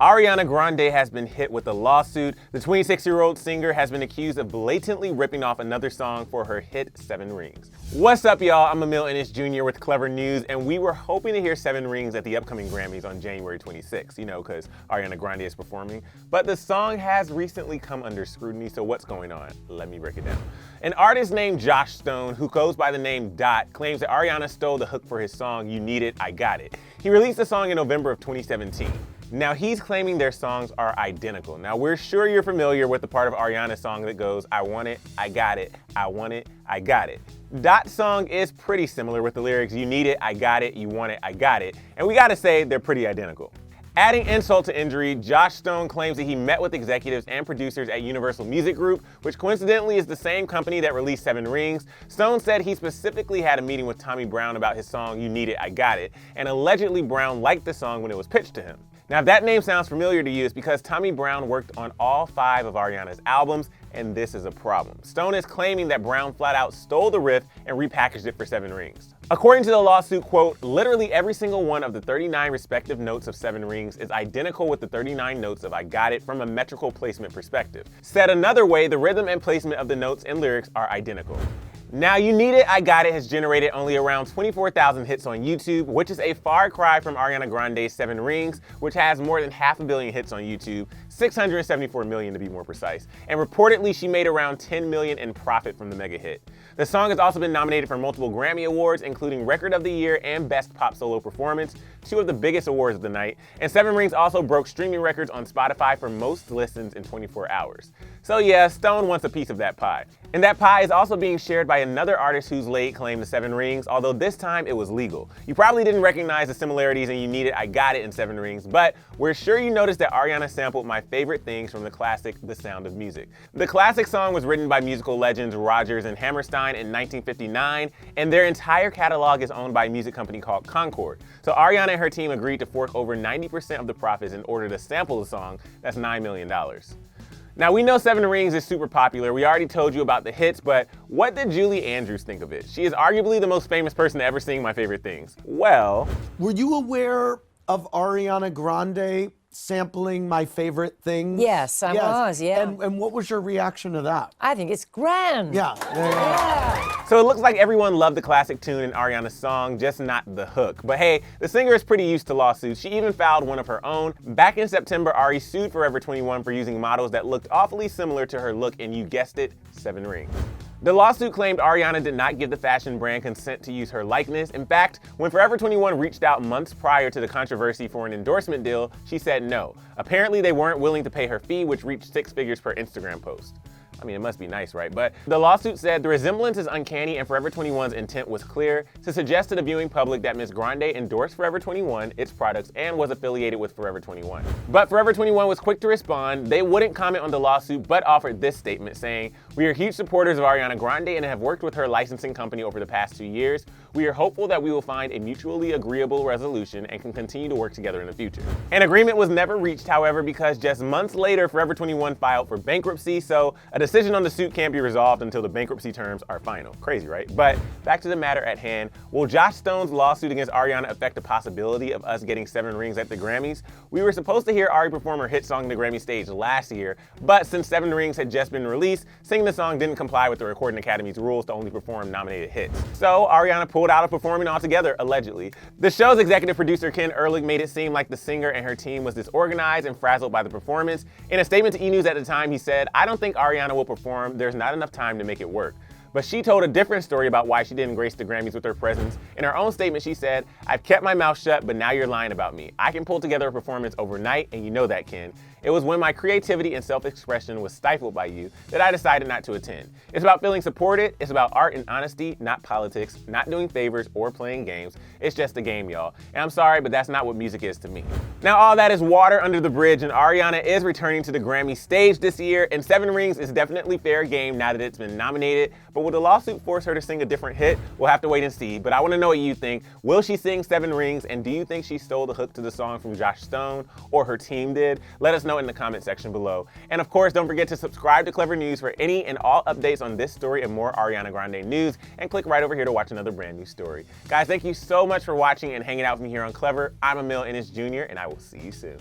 Ariana Grande has been hit with a lawsuit. The 26-year-old singer has been accused of blatantly ripping off another song for her hit 7 Rings. What's up, y'all? I'm Emile Ennis Jr. with Clevver News, and we were hoping to hear 7 Rings at the upcoming Grammys on January 26th, because Ariana Grande is performing. But the song has recently come under scrutiny, so what's going on? Let me break it down. An artist named Josh Stone, who goes by the name Dot, claims that Ariana stole the hook for his song, You Need It, I Got It. He released the song in November of 2017. Now, he's claiming their songs are identical. Now, we're sure you're familiar with the part of Ariana's song that goes, I want it, I got it, I want it, I got it. Dot's song is pretty similar with the lyrics, you need it, I got it, you want it, I got it. And we gotta say, they're pretty identical. Adding insult to injury, Josh Stone claims that he met with executives and producers at Universal Music Group, which coincidentally is the same company that released 7 Rings. Stone said he specifically had a meeting with Tommy Brown about his song, You Need It, I Got It, and allegedly Brown liked the song when it was pitched to him. Now, if that name sounds familiar to you, it's because Tommy Brown worked on all 5 of Ariana's albums, and this is a problem. Stone is claiming that Brown flat out stole the riff and repackaged it for 7 Rings. According to the lawsuit, quote, literally every single one of the 39 respective notes of 7 Rings is identical with the 39 notes of I Got It from a metrical placement perspective. Said another way, the rhythm and placement of the notes and lyrics are identical. Now, You Need It, I Got It has generated only around 24,000 hits on YouTube, which is a far cry from Ariana Grande's 7 Rings, which has more than 500 million hits on YouTube, 674 million to be more precise, and reportedly she made around 10 million in profit from the mega hit. The song has also been nominated for multiple Grammy Awards, including Record of the Year and Best Pop Solo Performance, 2 of the biggest awards of the night, and 7 Rings also broke streaming records on Spotify for most listens in 24 hours. So yeah, Stone wants a piece of that pie. And that pie is also being shared by another artist who's laid claim to 7 Rings, although this time it was legal. You probably didn't recognize the similarities in You Need It, I Got It in 7 Rings, but we're sure you noticed that Ariana sampled my favorite things from the classic The Sound of Music. The classic song was written by musical legends Rodgers and Hammerstein in 1959, and their entire catalog is owned by a music company called Concord. So Ariana and her team agreed to fork over 90% of the profits in order to sample the song. That's $9 million. Now, we know 7 Rings is super popular. We already told you about the hits, but what did Julie Andrews think of it? She is arguably the most famous person to ever sing My Favorite Things. Well, were you aware of Ariana Grande sampling My Favorite Things? Yes, I was, yeah. And what was your reaction to that? I think it's grand. Yeah. So it looks like everyone loved the classic tune in Ariana's song, just not the hook. But hey, the singer is pretty used to lawsuits. She even filed one of her own. Back in September, Ari sued Forever 21 for using models that looked awfully similar to her look in, you guessed it, 7 Rings. The lawsuit claimed Ariana did not give the fashion brand consent to use her likeness. In fact, when Forever 21 reached out months prior to the controversy for an endorsement deal, she said no. Apparently, they weren't willing to pay her fee, which reached 6 figures per Instagram post. I mean, it must be nice, right? But the lawsuit said the resemblance is uncanny and Forever 21's intent was clear to suggest to the viewing public that Ms. Grande endorsed Forever 21, its products, and was affiliated with Forever 21. But Forever 21 was quick to respond. They wouldn't comment on the lawsuit, but offered this statement saying, we are huge supporters of Ariana Grande and have worked with her licensing company over the past 2 years. We are hopeful that we will find a mutually agreeable resolution and can continue to work together in the future. An agreement was never reached, however, because just months later, Forever 21 filed for bankruptcy, so a decision on the suit can't be resolved until the bankruptcy terms are final. Crazy, right? But back to the matter at hand. Will Josh Stone's lawsuit against Ariana affect the possibility of us getting 7 Rings at the Grammys? We were supposed to hear Ari perform her hit song on the Grammy stage last year, but since 7 Rings had just been released, singing the song didn't comply with the Recording Academy's rules to only perform nominated hits. So Ariana pulled out of performing altogether, allegedly. The show's executive producer Ken Ehrlich made it seem like the singer and her team was disorganized and frazzled by the performance. In a statement to E! News at the time, he said, I don't think Ariana will perform. There's not enough time to make it work. But she told a different story about why she didn't grace the Grammys with her presence. In her own statement, she said, I've kept my mouth shut, but now you're lying about me. I can pull together a performance overnight, and you know that, Ken. It was when my creativity and self-expression was stifled by you that I decided not to attend. It's about feeling supported. It's about art and honesty, not politics, not doing favors or playing games. It's just a game, y'all. And I'm sorry, but that's not what music is to me. Now, all that is water under the bridge, and Ariana is returning to the Grammy stage this year, and 7 Rings is definitely fair game now that it's been nominated. But will the lawsuit force her to sing a different hit? We'll have to wait and see, but I want to know what you think. Will she sing 7 Rings, and do you think she stole the hook to the song from Josh Stone, or her team did? Let us know in the comment section below. And of course, don't forget to subscribe to Clevver News for any and all updates on this story and more Ariana Grande news, and click right over here to watch another brand new story. Guys, thank you so much for watching and hanging out with me here on Clevver. I'm Emile Ennis Jr., and I will see you soon.